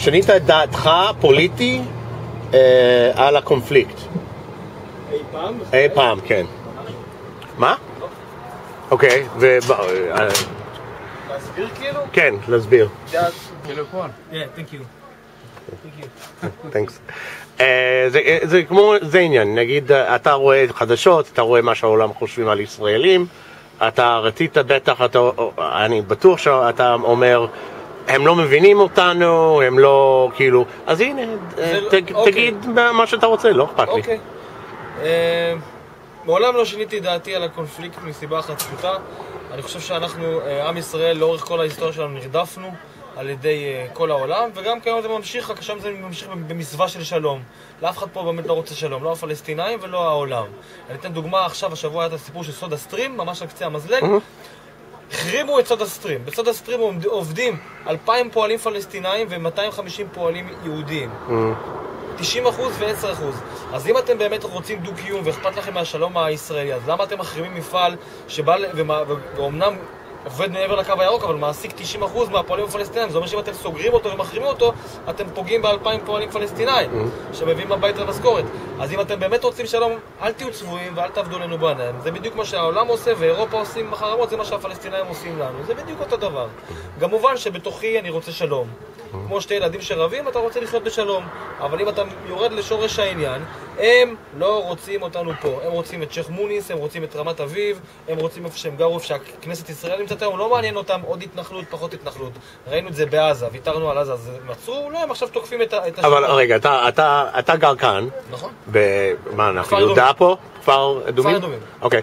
שנית את דעתך פוליטי על הקונפליקט? אי פעם? אי פעם, כן. מה? אוקיי, להסביר כאילו? כן, להסביר. thank you. Thanks. זה כמו, זה עניין, נגיד אתה רואה חדשות, אתה רואה מה שהעולם חושבים על ישראלים, אתה רצית בטח, אני בטוח שאתה אומר, הם לא מבינים אותנו, הם לא, כאילו, אז הנה, תגיד מה שאתה רוצה, לא אכפת לי. אוקיי. מעולם לא שיניתי דעתי על הקונפליקט מסיבה אחת פשוטה. אני חושב שאנחנו, עם ישראל, לאורך כל ההיסטוריה שלנו נרדפנו על ידי כל העולם, וגם כיום זה ממשיך, רק שם זה ממשיך במסווה של שלום. לאף אחד פה באמת לא רוצה שלום, לא הפלסטינאים ולא העולם. אני אתן דוגמה, עכשיו, השבוע היה את הסיפור של סודה סטרים, ממש על קצה המזלג. החרימו את סודה סטרים. בסודה סטרים עובדים 2,000 פועלים פלסטינאים ו-250 פועלים יהודיים. 90% ו-10%. אז אם אתם באמת רוצים דו-קיום ואכפת לכם מהשלום הישראלי, אז למה אתם מחרימים מפעל שבא ואומנם עובד מעבר לקו הירוק, אבל מעסיק 90% מהפועלים הפלסטינאים? זה אומר שאם אתם סוגרים אותו ומחרימים אותו, אתם פוגעים ב2,000 פועלים פלסטינאים שמביאים הביתה משכורת. אז אם אתם באמת רוצים שלום, אל תהיו צבועים ואל תעבדו לנו בעיניים. זה בדיוק מה שהעולם עושה ואירופה עושים מחרמות, זה מה שהפלסטינאים עושים לנו. זה בדיוק אותו דבר. כמובן שבתוכי אני רוצה שלום. כמו שתי ילדים שרבים, אתה רוצה לחיות בשלום. אבל אם אתה יורד לשורש העניין, הם לא רוצים אותנו פה. הם רוצים את שייח' מוניס, הם רוצים את רמת אביב, הם רוצים איפה שהם גרו, איפה שהכנסת ישראל נמצאת היום. לא מעניין אותם עוד התנחלות, פחות התנחלות. ראינו את זה בעזה, ויתרנו על עזה, אז מצאו, לא, הם עכשיו תוקפים את השלום. אבל רגע, אתה גר כאן. נכון. מה, אנחנו יודע פה? כפר אדומים? כפר אדומים. אוקיי.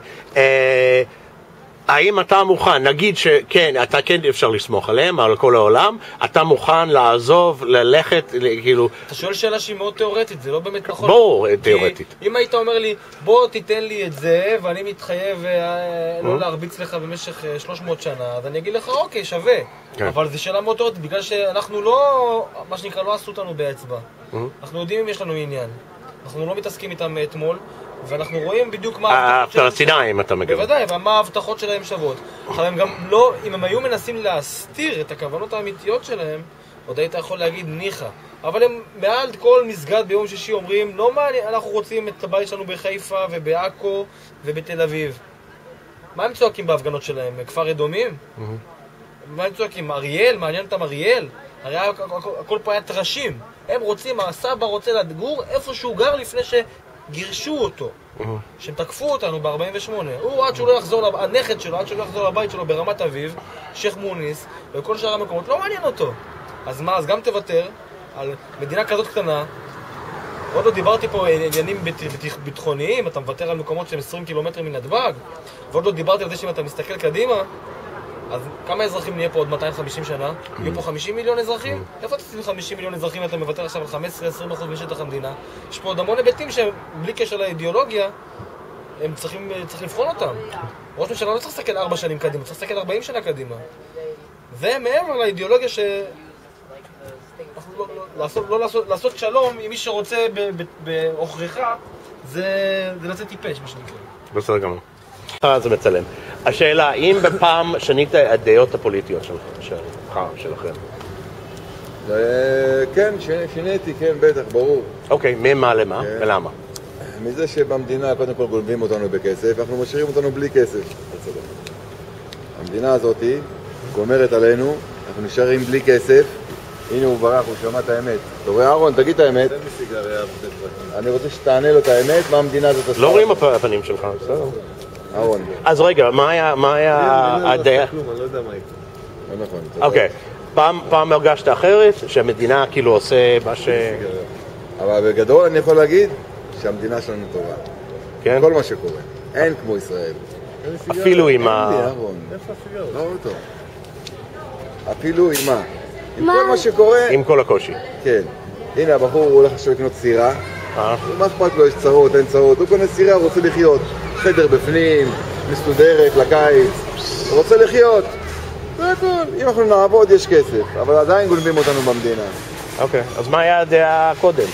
האם אתה מוכן, נגיד שכן, אתה כן אפשר לסמוך עליהם, על כל העולם, אתה מוכן לעזוב, ללכת, כאילו... אתה שואל שאלה שהיא מאוד תיאורטית, זה לא באמת נכון. ברור, תיאורטית. אם היית אומר לי, בוא תיתן לי את זה, ואני מתחייב לא להרביץ לך במשך 300 שנה, אז אני אגיד לך, אוקיי, שווה. אבל זו שאלה מאוד תיאורטית, בגלל שאנחנו לא, מה שנקרא, לא עשו אותנו באצבע. אנחנו יודעים אם יש לנו עניין. אנחנו לא מתעסקים איתם אתמול. ואנחנו רואים בדיוק מה ההבטחות שלהם. הפלסטינאים אתה מגלה. בוודאי, ומה ההבטחות שלהם שוות. אבל הם גם לא, אם הם היו מנסים להסתיר את הכוונות האמיתיות שלהם, עוד היית יכול להגיד ניחה. אבל הם מעל כל מסגד ביום שישי אומרים, לא מעניין, אנחנו רוצים את הבית שלנו בחיפה ובעכו ובתל אביב. מה הם צועקים בהפגנות שלהם? כפר אדומים? מה הם צועקים? אריאל? מעניין אותם אריאל? הרי הכל פה היה טרשים. הם רוצים, הסבא רוצה לגור איפה שהוא גר לפני גירשו אותו, שהם תקפו אותנו ב-48. הוא עד שהוא לא יחזור, הנכד שלו, עד שהוא לא יחזור לבית שלו ברמת אביב, שייח' מוניס, וכל שאר המקומות, לא מעניין אותו. אז מה, אז גם תוותר על מדינה כזאת קטנה. עוד לא דיברתי פה עניינים ביטחוניים, אתה מוותר על מקומות שהם 20 קילומטרים מנתב"ג, ועוד לא דיברתי על זה שאם אתה מסתכל קדימה, אז כמה אזרחים נהיה פה עוד 250 שנה? יהיו פה 50 מיליון אזרחים? איפה תשים 50 מיליון אזרחים אתה מוותר עכשיו על 15-20% משטח המדינה? יש פה עוד המון היבטים שהם בלי קשר לאידיאולוגיה, הם צריכים לבחון אותם. ראש ממשלה לא צריך להסתכל 4 שנים קדימה, צריך להסתכל 40 שנה קדימה. זה מעבר לאידיאולוגיה לעשות שלום עם מי שרוצה באוכריך, זה לצאת טיפש, מה שנקרא. בסדר גמור. זה מצלם. השאלה, אם בפעם שנית הדעות הפוליטיות שלכם? כן, שיניתי, כן, בטח, ברור. אוקיי, ממה למה ולמה? מזה שבמדינה קודם כל גונבים אותנו בכסף, אנחנו משאירים אותנו בלי כסף. המדינה הזאת גומרת עלינו, אנחנו נשארים בלי כסף. הנה הוא ברח, הוא שמע את האמת. אתה רואה אהרון, תגיד את האמת. אני רוצה שתענה לו את האמת, מה המדינה הזאת עושה. לא רואים הפנים שלך, בסדר. אהרון. אז רגע, מה היה הדעה? אני לא יודע מה יקרה. לא נכון. אוקיי, פעם הרגשת אחרת, שהמדינה כאילו עושה מה ש... אבל בגדול אני יכול להגיד שהמדינה שלנו טובה. כן? כל מה שקורה. אין כמו ישראל. אפילו עם ה... אין לי, אהרון. לא אותו. אפילו עם מה? עם כל מה שקורה... עם כל הקושי. כן. הנה הבחור הוא הולך עכשיו לקנות סירה. מה אכפת לו? יש צרות, אין צרות. הוא קונה סירה, הוא רוצה לחיות. חדר בפנים, מסודרת, לקיץ. הוא רוצה לחיות. זה הכל. אם אנחנו נעבוד, יש כסף. אבל עדיין גונבים אותנו במדינה. אוקיי. אז מה היה הדעה קודם?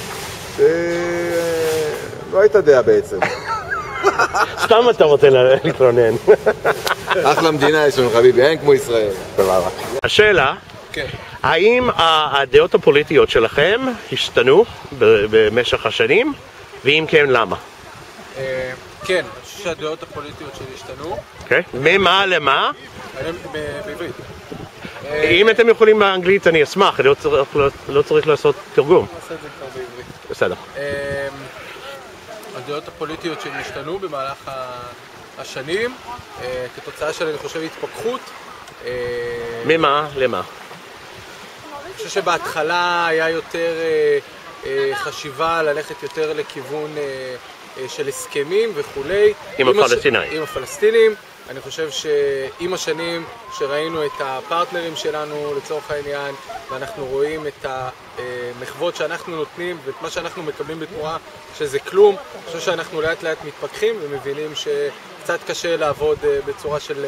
לא הייתה דעה בעצם. סתם אתה רוצה להתרונן. אחלה מדינה יש לנו חביבי, אין כמו ישראל. השאלה, האם הדעות הפוליטיות שלכם השתנו במשך השנים, ואם כן, למה? כן, אני חושב שהדעות הפוליטיות שלי השתנו. אוקיי. ממה למה? בעברית. אם אתם יכולים באנגלית אני אשמח, אני לא צריך לעשות תרגום. נעשה את זה כבר בעברית. בסדר. הדעות הפוליטיות שלי השתנו במהלך השנים, כתוצאה של, אני חושב, התפכחות. ממה למה? אני חושב שבהתחלה היה יותר חשיבה ללכת יותר לכיוון של הסכמים וכולי. עם הפלסטינאים. עם הפלסטינים. אני חושב שעם השנים שראינו את הפרטנרים שלנו לצורך העניין, ואנחנו רואים את המחוות שאנחנו נותנים ואת מה שאנחנו מקבלים בתמורה שזה כלום, אני חושב שאנחנו לאט לאט מתפכחים ומבינים שקצת קשה לעבוד בצורה של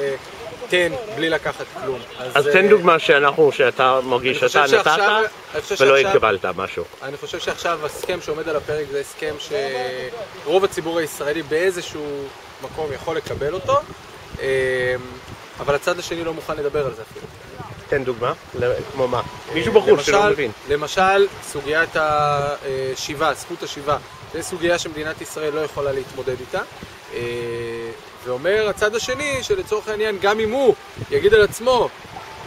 תן בלי לקחת כלום. אז תן דוגמה שאתה מרגיש שאתה נתת ולא התקבלת משהו. אני חושב שעכשיו הסכם שעומד על הפרק זה הסכם שרוב הציבור הישראלי באיזשהו מקום יכול לקבל אותו, אבל הצד השני לא מוכן לדבר על זה אפילו. תן דוגמה, כמו מה? מישהו בחוץ שלא מבין. למשל, סוגיית השיבה, זכות השיבה, זו סוגיה שמדינת ישראל לא יכולה להתמודד איתה, ואומר הצד השני שלצורך העניין גם אם הוא יגיד על עצמו,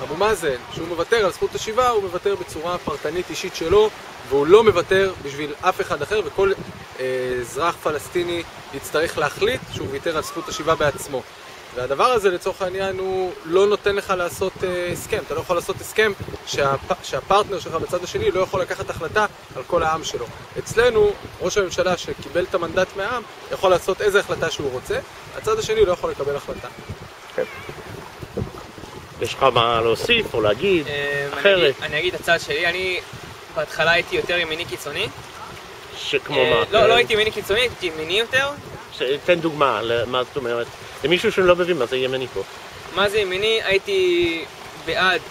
אבו מאזן, שהוא מוותר על זכות השיבה, הוא מוותר בצורה פרטנית אישית שלו, והוא לא מוותר בשביל אף אחד אחר, וכל אזרח פלסטיני יצטרך להחליט שהוא ויתר על זכות השיבה בעצמו. והדבר הזה לצורך העניין הוא לא נותן לך לעשות הסכם. אתה לא יכול לעשות הסכם שהפרטנר שלך בצד השני לא יכול לקחת החלטה על כל העם שלו. אצלנו, ראש הממשלה שקיבל את המנדט מהעם יכול לעשות איזה החלטה שהוא רוצה, הצד השני לא יכול לקבל החלטה. יש לך מה להוסיף או להגיד אחרת? אני אגיד את הצד שלי, אני בהתחלה הייתי יותר ימיני קיצוני. שכמו מה? לא הייתי ימיני קיצוני, הייתי ימיני יותר. תן דוגמה, מה זאת אומרת? למישהו שלא מבין מה זה ימני פה. מה זה ימיני? הייתי בעד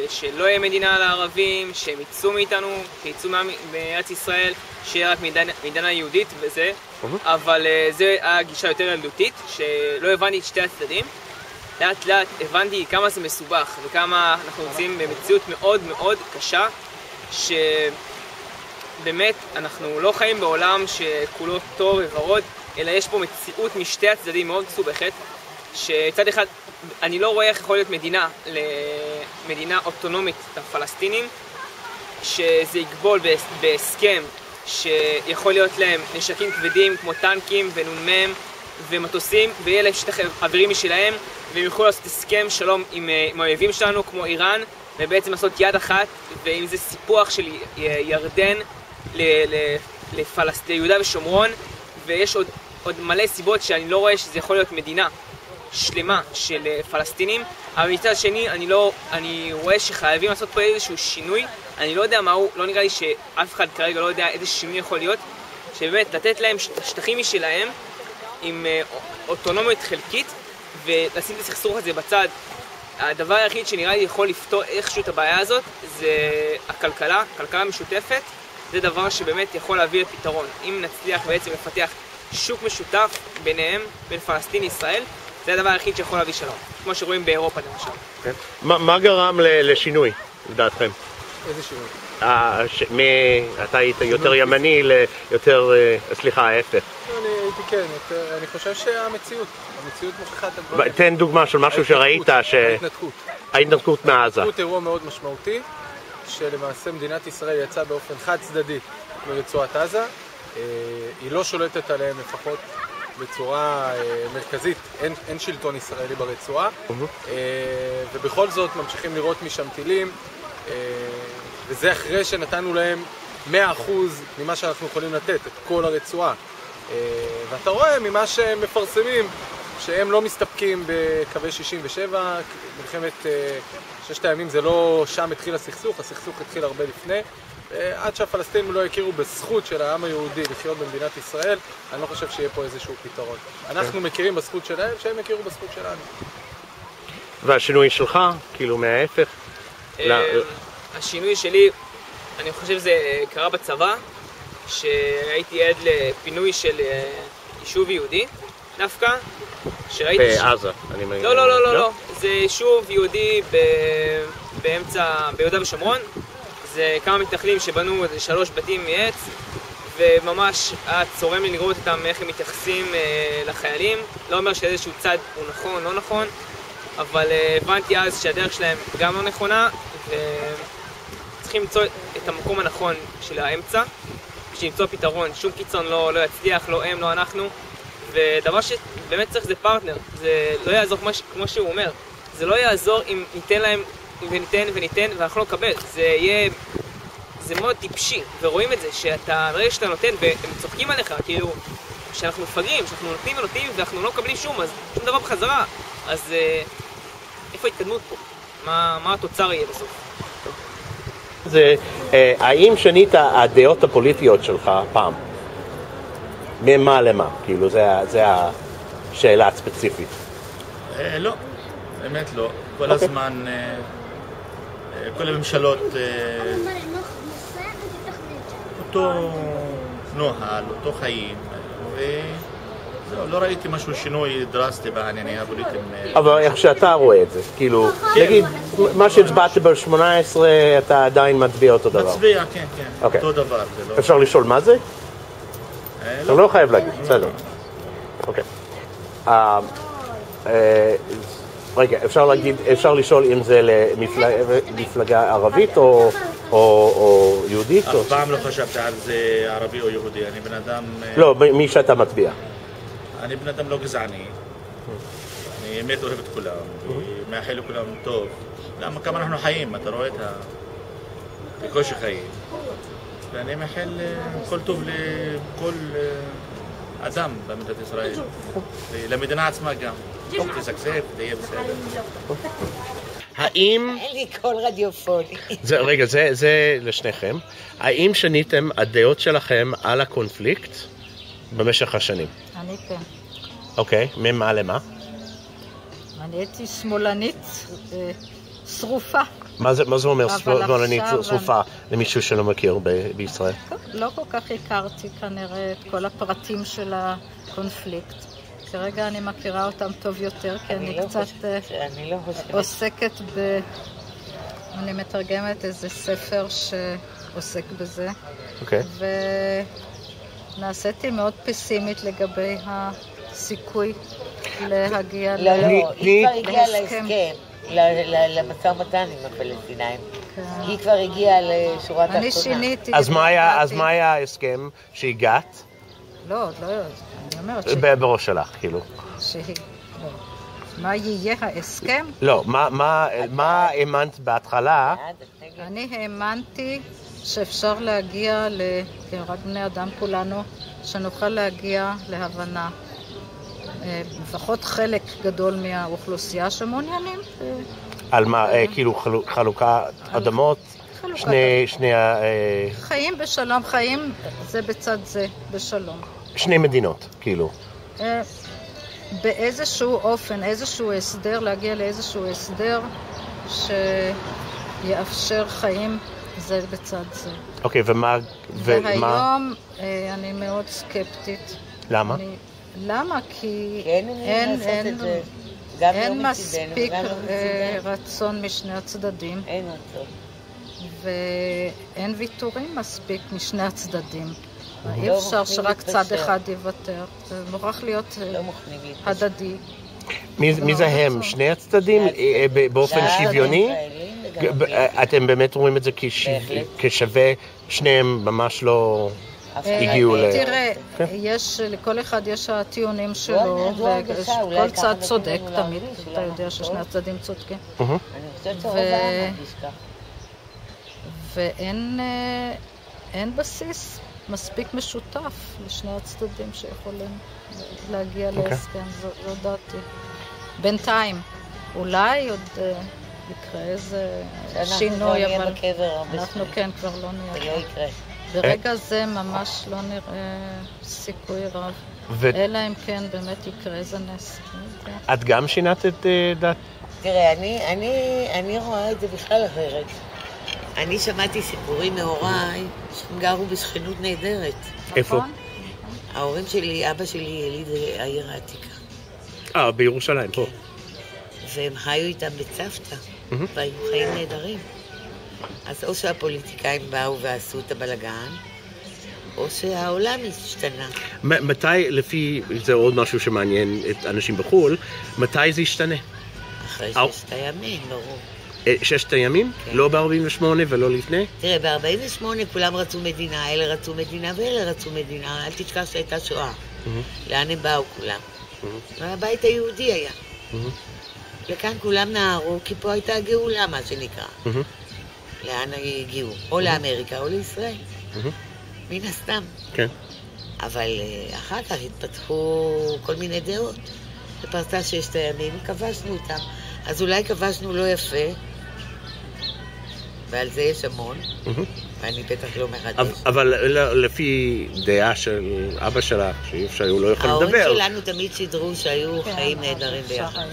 שלא יהיה מדינה לערבים, שהם יצאו מאיתנו, שיצאו מארץ ישראל, שיהיה רק מדינה יהודית וזה, אבל זה היה גישה יותר ילדותית, שלא הבנתי את שתי הצדדים. לאט לאט הבנתי כמה זה מסובך וכמה אנחנו נמצאים במציאות מאוד מאוד קשה, שבאמת אנחנו לא חיים בעולם שכולו טוב וורוד, אלא יש פה מציאות משתי הצדדים מאוד מסובכת, שצד אחד אני לא רואה איך יכול להיות מדינה אוטונומית לפלסטינים, שזה יגבול בהסכם שיכול להיות להם נשקים כבדים כמו טנקים ונ"מ ומטוסים, ויהיה להם שטח אווירי משלהם, והם יוכלו לעשות הסכם שלום עם האויבים שלנו כמו איראן, ובעצם לעשות יד אחת, ואם זה סיפוח של ירדן ליהודה ושומרון, ויש עוד מלא סיבות שאני לא רואה שזה יכול להיות מדינה שלמה של פלסטינים, אבל מצד שני אני רואה שחייבים לעשות פה איזשהו שינוי, אני לא יודע מהו, לא נראה לי שאף אחד כרגע לא יודע איזה שינוי יכול להיות, שבאמת לתת להם שטחים משלהם עם אוטונומיות חלקית ולשים את הסכסוך הזה בצד. הדבר היחיד שנראה לי יכול לפתור איכשהו את הבעיה הזאת זה הכלכלה משותפת, זה דבר שבאמת יכול להביא לפתרון. אם נצליח בעצם לפתח שוק משותף ביניהם, בין פלסטין לישראל, זה הדבר היחיד שיכול להביא שלום, כמו שרואים באירופה למשל. מה גרם לשינוי, לדעתכם? איזה שינוי? אתה היית יותר ימני ליותר, סליחה, ההפך. אני הייתי כן, אני חושב שהמציאות מוכיחה את הדברים. תן דוגמה של משהו שראית, ההתנתקות מעזה. ההתנתקות אירוע מאוד משמעותי, שלמעשה מדינת ישראל יצאה באופן חד צדדי מרצועת עזה, היא לא שולטת עליהם לפחות בצורה מרכזית, אין שלטון ישראלי ברצועה, ובכל זאת ממשיכים לראות משם טילים, וזה אחרי שנתנו להם 100% ממה שאנחנו יכולים לתת, את כל הרצועה. ואתה רואה ממה שהם מפרסמים, שהם לא מסתפקים בקווי 67, מלחמת ששת הימים זה לא שם התחיל הסכסוך התחיל הרבה לפני. עד שהפלסטינים לא הכירו בזכות של העם היהודי לחיות במדינת ישראל, אני לא חושב שיהיה פה איזשהו פתרון. אנחנו מכירים בזכות שלהם, שהם יכירו בזכות שלנו. והשינוי שלך, כאילו מההפך? השינוי שלי, אני חושב שזה קרה בצבא, שהייתי עד לפינוי של יישוב יהודי, דווקא, שראיתי... בעזה, אני מבין. לא, זה יישוב יהודי ביהודה ושומרון. זה כמה מתנחלים שבנו 3 בתים מעץ, וממש היה צורם לי לראות אותם איך הם מתייחסים לחיילים. לא אומר שאיזשהו צד הוא נכון, לא נכון, אבל הבנתי אז שהדרך שלהם גם לא נכונה, וצריכים למצוא את המקום הנכון של האמצע, בשביל למצוא פתרון. שום קיצון לא יצליח, לא הם, לא אנחנו, ודבר שבאמת צריך זה פרטנר. זה לא יעזור כמו שהוא אומר, זה לא יעזור אם ניתן להם וניתן ואנחנו לא נקבל. זה מאוד טיפשי, ורואים את זה ברגע שאתה נותן והם צוחקים עליך, כאילו שאנחנו מפגרים, שאנחנו נותנים ואנחנו לא מקבלים שום דבר בחזרה. אז איפה ההתקדמות פה? מה התוצר יהיה בסוף? האם שנית הדעות הפוליטיות שלך פעם? ממה למה? כאילו זה השאלה הספציפית. לא, באמת לא. כל הזמן, כל הממשלות אותו נוהל, אותו חיים, לא ראיתי משהו שינוי דרסטי בעניינים הפוליטיים. אבל איך שאתה רואה את זה, כאילו, נגיד, מה שהצבעת ב-18 אתה עדיין מצביע אותו דבר. מצביע, כן, אותו דבר. אפשר לשאול מה זה? אתה לא חייב להגיד, בסדר. אוקיי. רגע, אפשר לשאול אם זה למפלגה ערבית או יהודית? אף פעם לא חשבתי על זה ערבי או יהודי, אני בן אדם... לא, מי שאתה מצביע. אני בן אדם לא גזעני, אני באמת אוהב את כולם, ומאחל לכולם טוב. למה כמה אנחנו חיים, אתה רואה את בקושי חיים. ואני מאחל כל טוב לכל אדם במדינת ישראל, ולמדינה עצמה גם. תזגזג, תהיה בסדר. האם... אין לי קול רדיופוני. רגע, זה לשניכם. האם שניתם הדעות שלכם על הקונפליקט במשך השנים? אני כן. אוקיי, ממה למה? אני הייתי שמאלנית שרופה. מה זה אומר שמאלנית שרופה למישהו שלא מכיר בישראל? לא כל כך הכרתי כנראה את כל הפרטים של הקונפליקט. כרגע אני מכירה אותם טוב יותר, כי אני קצת עוסקת אני מתרגמת איזה ספר שעוסק בזה. אוקיי. ונעשיתי מאוד פסימית לגבי הסיכוי להגיע היא כבר הגיעה להסכם, למשא ומתן עם הפלסטינאים. היא כבר הגיעה לשורת האחרונה. אני שיניתי. אז מה היה ההסכם שהגעת? לא, אני אומרת בראש שלך, כאילו. מה יהיה ההסכם? לא, מה האמנת בהתחלה? אני האמנתי שאפשר להגיע, רק בני אדם כולנו, שנוכל להגיע להבנה. לפחות חלק גדול מהאוכלוסייה שמעוניינים. על מה? כאילו חלוקת אדמות? שני... חיים בשלום, חיים זה בצד זה, בשלום. שני מדינות, כאילו. באיזשהו אופן, איזשהו הסדר, להגיע לאיזשהו הסדר שיאפשר חיים זה בצד זה. אוקיי, ומה... והיום אני מאוד סקפטית. למה? למה? כי אין מספיק רצון משני הצדדים. אין רצון. ואין ויתורים מספיק משני הצדדים. אי אפשר שרק צד אחד יוותר. זה מוכרח להיות הדדי. מי זה הם? שני הצדדים? באופן שוויוני? אתם באמת רואים את זה כשווה? שניהם ממש לא הגיעו ל... תראה, לכל אחד יש הטיעונים שלו, וכל צד צודק תמיד. אתה יודע ששני הצדדים צודקים. ואין בסיס מספיק משותף לשני הצדדים שיכולים להגיע להסכם, זו דעתי. בינתיים, אולי עוד יקרה איזה שינוי, אבל אנחנו כן כבר לא נראה. ברגע זה ממש לא נראה סיכוי רב, אלא אם כן באמת יקרה איזה נס. את גם שינת את דת? תראה, אני רואה את זה בכלל אחרת. אני שמעתי סיפורים מהוריי שהם גרו בשכנות נהדרת. איפה? ההורים שלי, אבא שלי יליד העיר העתיקה. בירושלים, פה. והם חיו איתם בצוותא, והיו חיים נהדרים. אז או שהפוליטיקאים באו ועשו את הבלגן, או שהעולם השתנה. מתי, לפי, זה עוד משהו שמעניין את אנשים בחו"ל, מתי זה ישתנה? אחרי 6 הימים, ברור. 6 הימים? כן. לא ב-48 ולא לפני? תראה, ב-48 כולם רצו מדינה, אלה רצו מדינה ואלה רצו מדינה, אל תשכח שהייתה שואה. לאן הם באו כולם? הבית היהודי היה. לכאן כולם נערו, כי פה הייתה גאולה, מה שנקרא. לאן הגיעו? או לאמריקה או לישראל. מן הסתם. כן. אבל אחר כך התפתחו כל מיני דעות. בפרצה 6 הימים, כבשנו אותם. אז אולי כבשנו לא יפה, ועל זה יש המון, ואני בטח לא מחדש. אבל לפי דעה של אבא שלך, שאי אפשר, הוא לא יכול לדבר. ההורים שלנו תמיד שידרו שהיו חיים נהדרים ביחד.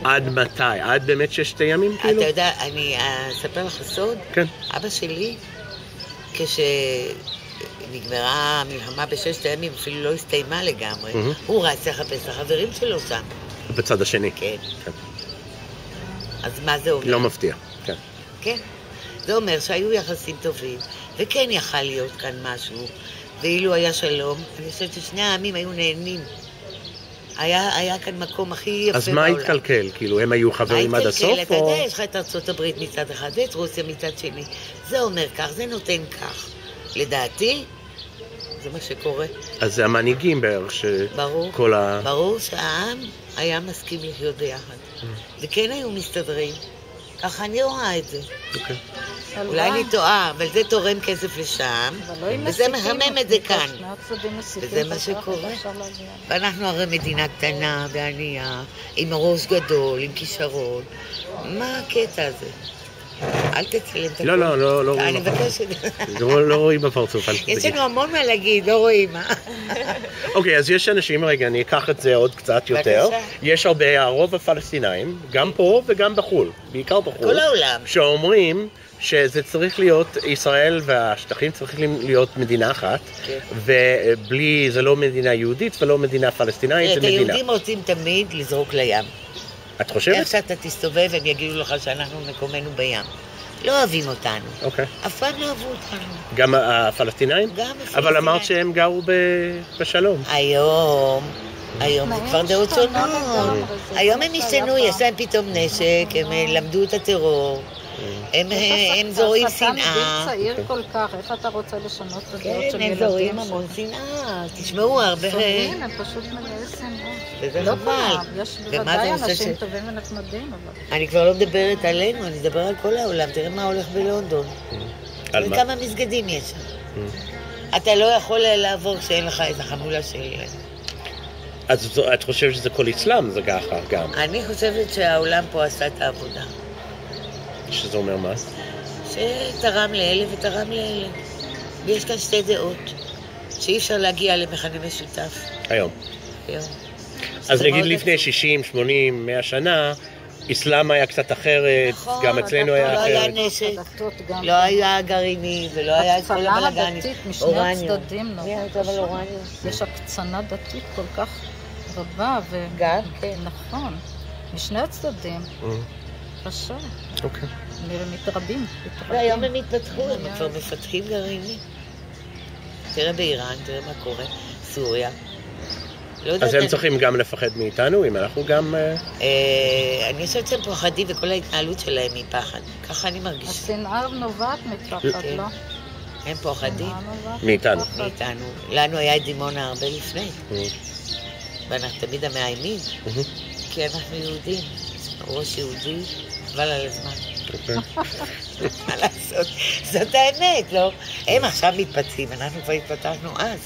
עד מתי? עד באמת 6 הימים? אתה יודע, אני אספר לך סוד? כן. אבא שלי, כשנגמרה המלחמה ב6 הימים, אפילו לא הסתיימה לגמרי, הוא רץ לחפש את החברים שלו שם. בצד השני. כן. אז מה זה אומר? לא מפתיע, כן. כן. זה אומר שהיו יחסים טובים, וכן יכל להיות כאן משהו, ואילו היה שלום, אני חושבת ששני העמים היו נהנים. היה כאן מקום הכי יפה אז בעולם. מה התקלקל? כאילו, הם היו חברים עד הסוף? אתה יודע, יש לך את ארצות הברית מצד אחד ואת רוסיה מצד שני. זה אומר כך, זה נותן כך. לדעתי, זה מה שקורה. אז זה המנהיגים בערך שכל ה... ברור שהעם היה מסכים לחיות ביחד. וכן היו מסתדרים. ככה אני רואה את זה. אולי אני טועה, אבל זה תורם כסף לשם, וזה מחמם את זה כאן. וזה מה שקורה. ואנחנו הרי מדינה קטנה וענייה, עם ראש גדול, עם כישרון. מה הקטע הזה? אל תצלם את הכל. לא. אני מבקשת. לא רואים בפרצוף. יש לנו המון מה להגיד, לא רואים. אוקיי, אז יש אנשים, רגע, אני אקח את זה עוד קצת יותר. יש הרבה, הרוב הפלסטינאים, גם פה וגם בחול, בעיקר בחול. כל העולם. שאומרים שזה צריך להיות, ישראל והשטחים צריכים להיות מדינה אחת, ובלי, זה לא מדינה יהודית ולא מדינה פלסטינאית, זה מדינה. היהודים רוצים תמיד לזרוק לים. את חושבת? איך שאתה תסתובב, הם יגידו לך שאנחנו מקומנו בים. לא אוהבים אותנו. אוקיי. אף פעם לא אהבו אותנו. גם הפלסטינאים? גם הפלסטינאים. אבל אמרת שהם גרו בשלום. היום זה כבר דעות שונות. היום הם השתנו, יש להם פתאום נשק, הם למדו את הטרור. הם זורעים שנאה. אתה מגיל צעיר כל כך, איך אתה רוצה לשנות את הדעות של ילדים? כן, הם זורעים המון שנאה. תשמעו הרבה... טובים, הם פשוט מלאי שנאה. וזה לא חבל. יש בוודאי אנשים טובים ונחמדים, אבל... אני כבר לא מדברת עלינו, אני מדבר על כל העולם. תראה מה הולך בלונדון. על מה? וכמה מסגדים יש שם. אתה לא יכול לעבור כשאין לך איזה חמולה של... אז את חושבת שזה כל אסלאם, זה ככה גם? אני חושבת שהעולם פה עשה את העבודה. שזה אומר מה? שתרם לאלה ותרם לאלה. ויש כאן 2 דעות, שאי אפשר להגיע למכנה משותף. היום. אז נגיד לפני 60, 80, 100 שנה, אסלאם היה קצת אחרת, גם אצלנו היה אחרת. לא היה נשק, לא היה גרעיני, ולא היה את כל הבלגנים. הקצנה דתית משני הצדדים נורא. יש הקצנה דתית כל כך רבה. גם, כן. נכון, משני הצדדים. קשה. אוקיי. מתרבים. והיום הם התפתחו, הם כבר מפתחים גרעיני. תראה באיראן, תראה מה קורה, סוריה. אז הם צריכים גם לפחד מאיתנו, אם אנחנו גם... אני חושבת שהם פוחדים וכל ההתנהלות שלהם היא פחד. ככה אני מרגישה. השנאה נובעת מפחד, לא? הם פוחדים. מאיתנו. מאיתנו. לנו היה את דימונה הרבה לפני. ואנחנו תמיד המאיימים. כי אנחנו יהודים. ראש יהודי, אבל על הזמן. מה לעשות? זאת האמת, לא? הם עכשיו מתפתחים, אנחנו כבר התפתחנו אז,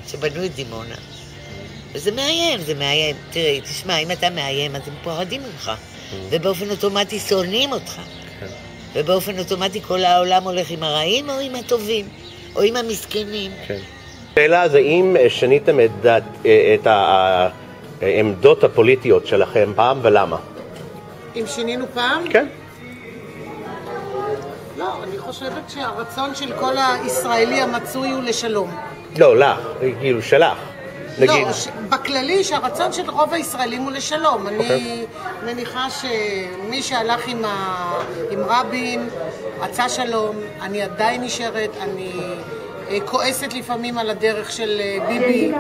שבנו את דימונה. וזה מאיים, זה מאיים. תראה, תשמע, אם אתה מאיים, אז הם פוחדים ממך. ובאופן אוטומטי שונאים אותך. ובאופן אוטומטי כל העולם הולך עם הרעים או עם הטובים, או עם המסכנים. השאלה זה אם שניתם את העמדות הפוליטיות שלכם פעם ולמה? אם שינינו פעם? כן. לא, אני חושבת שהרצון של כל הישראלי המצוי הוא לשלום. לא, לך, כאילו שלך. נגיד... בכללי שהרצון של רוב הישראלים הוא לשלום. אני מניחה שמי שהלך עם רבין, רצה שלום, אני עדיין נשארת, אני כועסת לפעמים על הדרך של ביבי,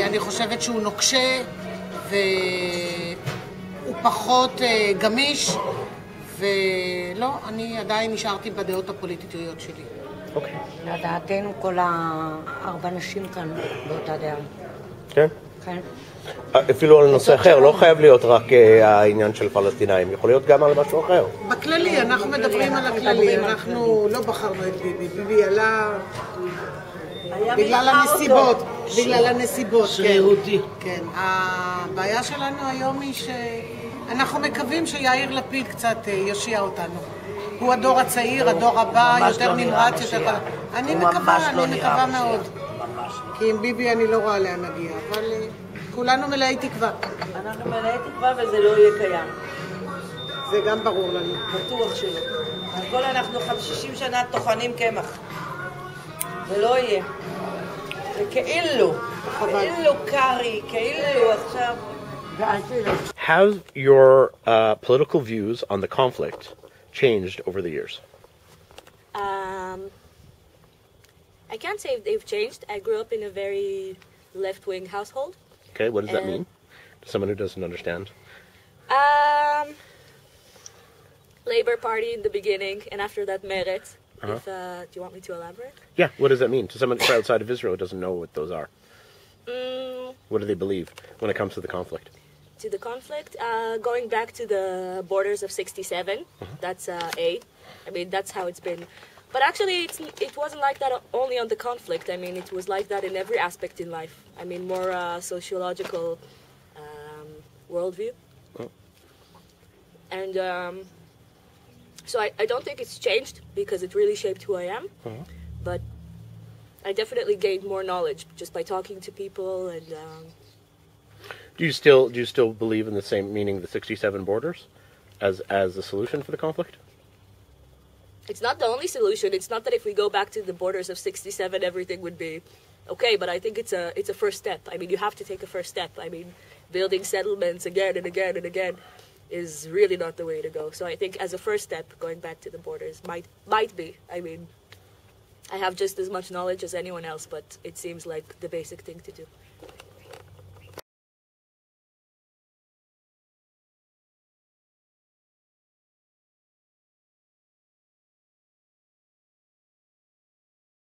אני חושבת שהוא נוקשה והוא פחות גמיש, ולא, אני עדיין נשארתי בדעות הפוליטיות שלי. אוקיי. לדעתנו כל 4 נשים כאן באותה דעה. כן? כן. אפילו על נושא אחר, לא חייב להיות רק העניין של פלסטינאים, יכול להיות גם על משהו אחר. בכללי, אנחנו מדברים על הכללי, אנחנו לא בחרנו את ביבי, ביבי עלה בגלל הנסיבות, בגלל הנסיבות, כן. הבעיה שלנו היום היא שאנחנו מקווים שיאיר לפיד קצת יושיע אותנו. הוא הדור הצעיר, הדור הבא, יותר נמרץ, יותר... אני מקווה מאוד. כי עם ביבי אני לא רואה לאן נגיע, אבל כולנו מלאי תקווה. אנחנו מלאי תקווה וזה לא יהיה קיים. זה גם ברור לנו. בטוח שלא. הכל אנחנו 60 שנה טוחנים קמח. זה לא יהיה. זה כאילו קרי, כאילו עכשיו... Have your political views on the conflict changed over the years? I can't say they've changed. I grew up in a very left-wing household. Okay, what does that mean? To someone who doesn't understand. Labour Party in the beginning, and after that Meretz. Do you want me to elaborate? Yeah, what does that mean? To someone outside of Israel who doesn't know what those are. What do they believe when it comes to the conflict? To the conflict, going back to the borders of 67, that's A. I mean, that's how it's been. But actually, it wasn't like that only on the conflict. I mean, it was like that in every aspect in life. I mean, more sociological worldview. Oh. And so I don't think it's changed because it really shaped who I am. But I definitely gained more knowledge just by talking to people and... Do you still believe in the same meaning, the 67 borders, as the solution for the conflict? It's not the only solution. It's not that if we go back to the borders of 67, everything would be okay. But I think it's a first step. I mean, you have to take a first step. I mean, building settlements again and again and again is really not the way to go. So I think as a first step, going back to the borders might be. I mean, I have just as much knowledge as anyone else, but it seems like the basic thing to do.